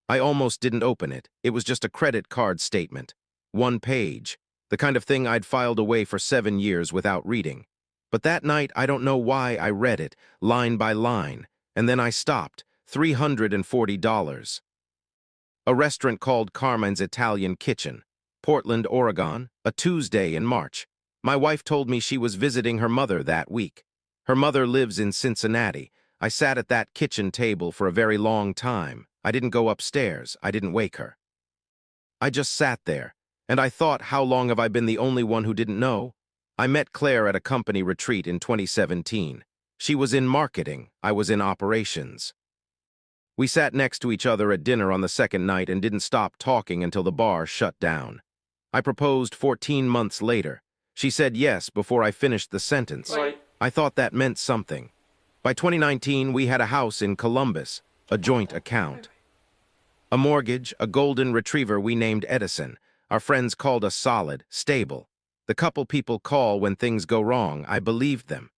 I almost didn't open it. It was just a credit card statement. 1 page. The kind of thing I'd filed away for 7 years without reading. But that night, I don't know why I read it, line by line, and then I stopped. $340. A restaurant called Carmen's Italian Kitchen, Portland, Oregon, a Tuesday in March. My wife told me she was visiting her mother that week. Her mother lives in Cincinnati. I sat at that kitchen table for a very long time. I didn't go upstairs. I didn't wake her. I just sat there, and I thought, how long have I been the only one who didn't know? I met Claire at a company retreat in 2017. She was in marketing. I was in operations. We sat next to each other at dinner on the second night and didn't stop talking until the bar shut down. I proposed 14 months later. She said yes before I finished the sentence. Right. I thought that meant something. By 2019, we had a house in Columbus, a joint account. A mortgage, a golden retriever we named Edison. Our friends called us solid, stable. The couple people call when things go wrong. I believed them.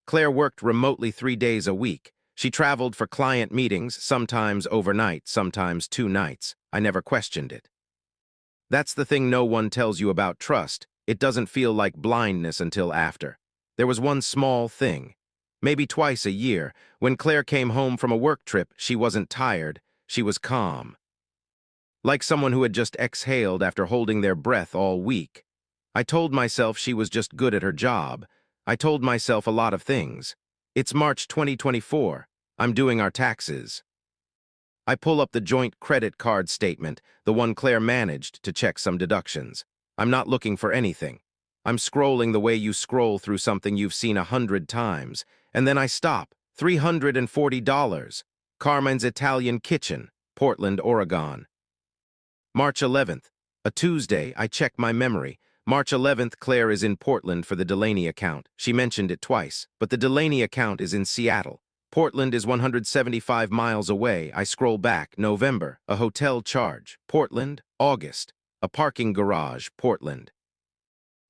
Claire worked remotely 3 days a week. She traveled for client meetings, sometimes overnight, sometimes 2 nights. I never questioned it. That's the thing no one tells you about trust. It doesn't feel like blindness until after. There was one small thing. Maybe twice a year, when Claire came home from a work trip, she wasn't tired. She was calm. Like someone who had just exhaled after holding their breath all week. I told myself she was just good at her job. I told myself a lot of things. It's March 2024. I'm doing our taxes. I pull up the joint credit card statement, the one Claire managed, to check some deductions. I'm not looking for anything. I'm scrolling the way you scroll through something you've seen 100 times, and then I stop. $340. Carmen's Italian Kitchen, Portland, Oregon. March 11th. A Tuesday, I check my memory. March 11th, Claire is in Portland for the Delaney account. She mentioned it twice, but the Delaney account is in Seattle. Portland is 175 miles away. I scroll back. November, a hotel charge. Portland, August, a parking garage. Portland.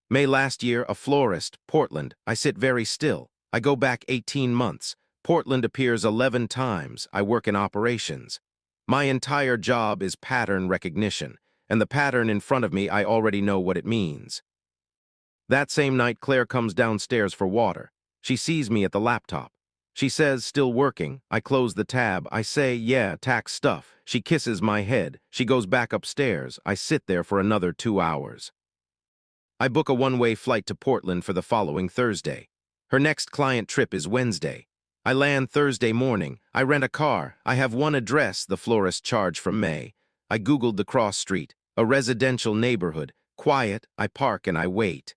May last year, a florist. Portland. I sit very still. I go back 18 months. Portland appears 11 times. I work in operations. My entire job is pattern recognition, and the pattern in front of me, I already know what it means. That same night, Claire comes downstairs for water. She sees me at the laptop. She says, still working. I close the tab. I say, yeah, tax stuff. She kisses my head. She goes back upstairs. I sit there for another 2 hours. I book a one-way flight to Portland for the following Thursday. Her next client trip is Wednesday. I land Thursday morning. I rent a car. I have one address, the florist charge from May. I Googled the cross street, a residential neighborhood. Quiet. I park and I wait.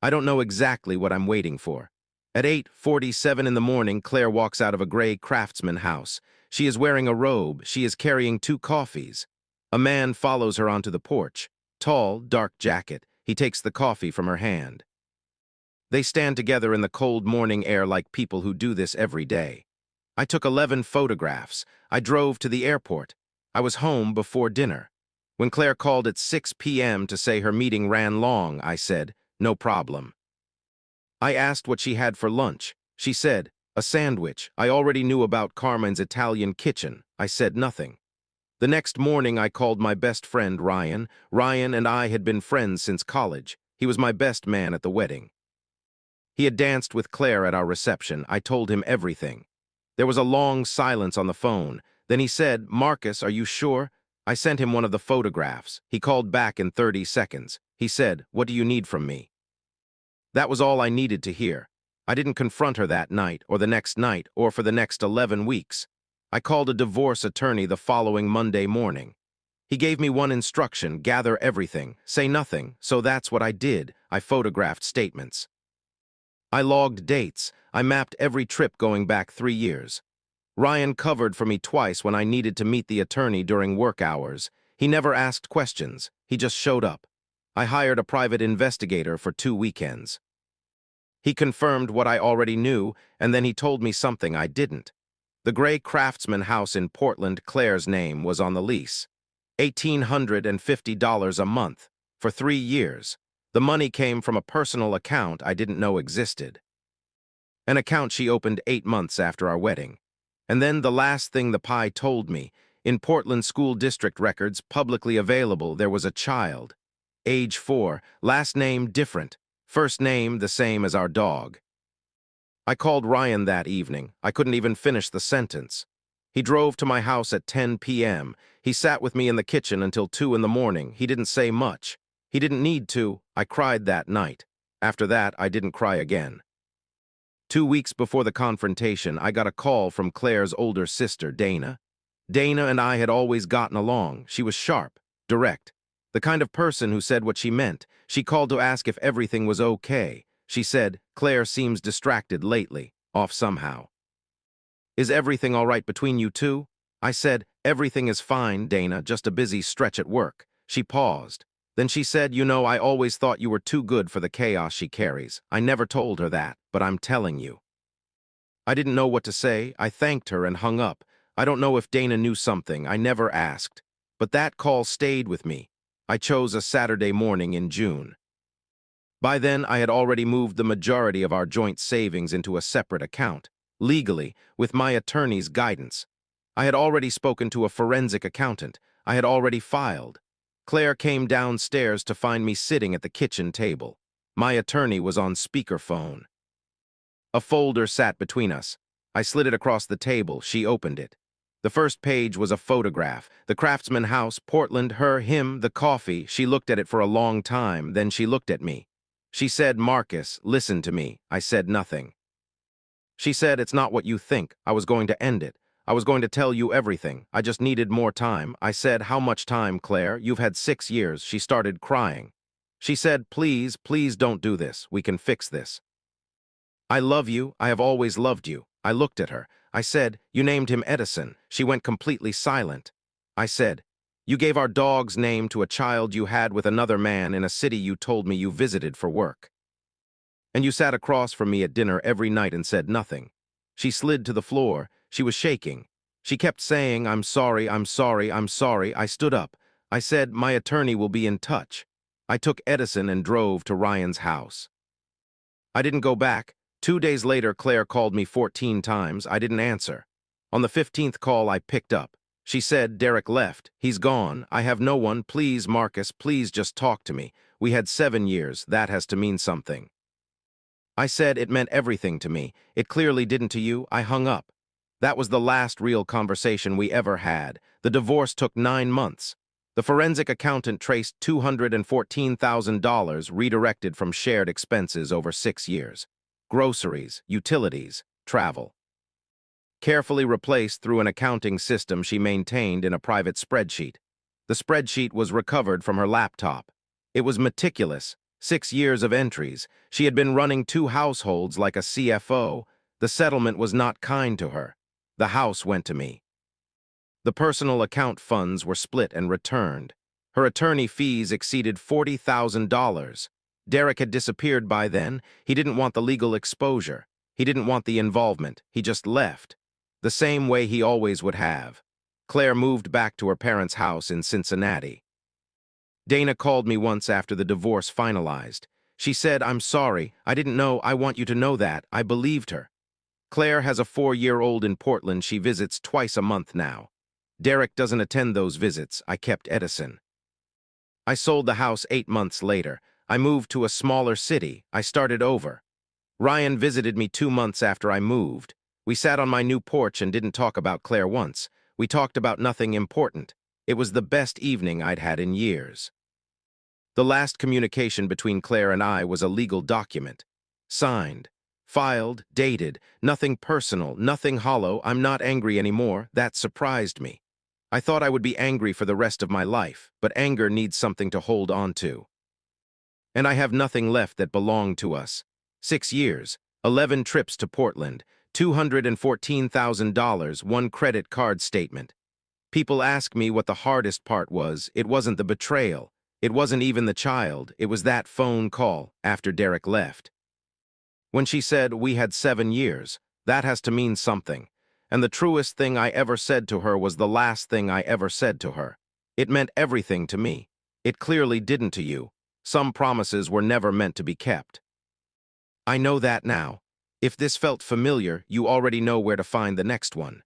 I don't know exactly what I'm waiting for. At 8:47 in the morning, Claire walks out of a gray craftsman house. She is wearing a robe. She is carrying 2 coffees. A man follows her onto the porch. Tall, dark jacket. He takes the coffee from her hand. They stand together in the cold morning air like people who do this every day. I took 11 photographs. I drove to the airport. I was home before dinner. When Claire called at 6 p.m. to say her meeting ran long, I said, no problem. I asked what she had for lunch. She said, a sandwich. I already knew about Carmen's Italian Kitchen. I said nothing. The next morning, I called my best friend, Ryan. Ryan and I had been friends since college. He was my best man at the wedding. He had danced with Claire at our reception. I told him everything. There was a long silence on the phone. Then he said, Marcus, are you sure? I sent him one of the photographs. He called back in 30 seconds. He said, what do you need from me? That was all I needed to hear. I didn't confront her that night, or the next night, or for the next 11 weeks. I called a divorce attorney the following Monday morning. He gave me one instruction, gather everything, say nothing, so that's what I did. I photographed statements. I logged dates. I mapped every trip going back 3 years. Ryan covered for me twice when I needed to meet the attorney during work hours. He never asked questions. He just showed up. I hired a private investigator for 2 weekends. He confirmed what I already knew, and then he told me something I didn't. The gray craftsman house in Portland, Claire's name was on the lease. $1,850 a month, for 3 years. The money came from a personal account I didn't know existed. An account she opened 8 months after our wedding. And then the last thing the pie told me, In Portland School District records publicly available, there was a child. Age 4, last name different, first name the same as our dog. I called Ryan that evening. I couldn't even finish the sentence. He drove to my house at 10 p.m. He sat with me in the kitchen until 2 in the morning. He didn't say much. He didn't need to. I cried that night. After that, I didn't cry again. 2 weeks before the confrontation, I got a call from Claire's older sister, Dana. Dana and I had always gotten along. She was sharp, direct, the kind of person who said what she meant. She called to ask if everything was okay. She said, "Claire seems distracted lately, off somehow." "Is everything all right between you two?" I said, "Everything is fine, Dana, just a busy stretch at work." She paused. Then she said, "You know, I always thought you were too good for the chaos she carries. I never told her that, but I'm telling you." I didn't know what to say. I thanked her and hung up. I don't know if Dana knew something. I never asked. But that call stayed with me. I chose a Saturday morning in June. By then, I had already moved the majority of our joint savings into a separate account, legally, with my attorney's guidance. I had already spoken to a forensic accountant. I had already filed. Claire came downstairs to find me sitting at the kitchen table. My attorney was on speakerphone. A folder sat between us. I slid it across the table. She opened it. The first page was a photograph. The Craftsman house, Portland, her, him, the coffee. She looked at it for a long time, then she looked at me. She said, "Marcus, listen to me." I said nothing. She said, "It's not what you think. I was going to end it. I was going to tell you everything. I just needed more time." I said, "How much time, Claire? You've had 6 years." She started crying. She said, "Please, please don't do this. We can fix this. I love you. I have always loved you." I looked at her. I said, "You named him Edison." She went completely silent. I said, "You gave our dog's name to a child you had with another man in a city you told me you visited for work. And you sat across from me at dinner every night and said nothing." She slid to the floor. She was shaking. She kept saying, "I'm sorry, I'm sorry, I'm sorry." I stood up. I said, "My attorney will be in touch." I took Edison and drove to Ryan's house. I didn't go back. 2 days later, Claire called me 14 times. I didn't answer. On the 15th call, I picked up. She said, "Derek left. He's gone. I have no one. Please, Marcus, please just talk to me. We had 7 years. That has to mean something." I said it meant everything to me. It clearly didn't to you. I hung up. That was the last real conversation we ever had. The divorce took 9 months. The forensic accountant traced $214,000 redirected from shared expenses over 6 years. Groceries, utilities, travel. Carefully replaced through an accounting system she maintained in a private spreadsheet. The spreadsheet was recovered from her laptop. It was meticulous. 6 years of entries. She had been running 2 households like a CFO. The settlement was not kind to her. The house went to me. The personal account funds were split and returned. Her attorney fees exceeded $40,000. Derek had disappeared by then. He didn't want the legal exposure. He didn't want the involvement. He just left. The same way he always would have. Claire moved back to her parents' house in Cincinnati. Dana called me once after the divorce finalized. She said, "I'm sorry. I didn't know. I want you to know that." I believed her. Claire has a 4-year-old in Portland she visits twice a month now. Derek doesn't attend those visits. I kept Edison. I sold the house 8 months later. I moved to a smaller city. I started over. Ryan visited me 2 months after I moved. We sat on my new porch and didn't talk about Claire once. We talked about nothing important. It was the best evening I'd had in years. The last communication between Claire and I was a legal document. Signed, filed, dated, nothing personal, nothing hollow. "I'm not angry anymore." That surprised me. I thought I would be angry for the rest of my life, but anger needs something to hold on to. And I have nothing left that belonged to us. 6 years, 11 trips to Portland, $214,000, 1 credit card statement. People ask me what the hardest part was. It wasn't the betrayal. It wasn't even the child. It was that phone call after Derek left. When she said we had 7 years, that has to mean something. And the truest thing I ever said to her was the last thing I ever said to her. It meant everything to me. It clearly didn't to you. Some promises were never meant to be kept. I know that now. If this felt familiar, you already know where to find the next one.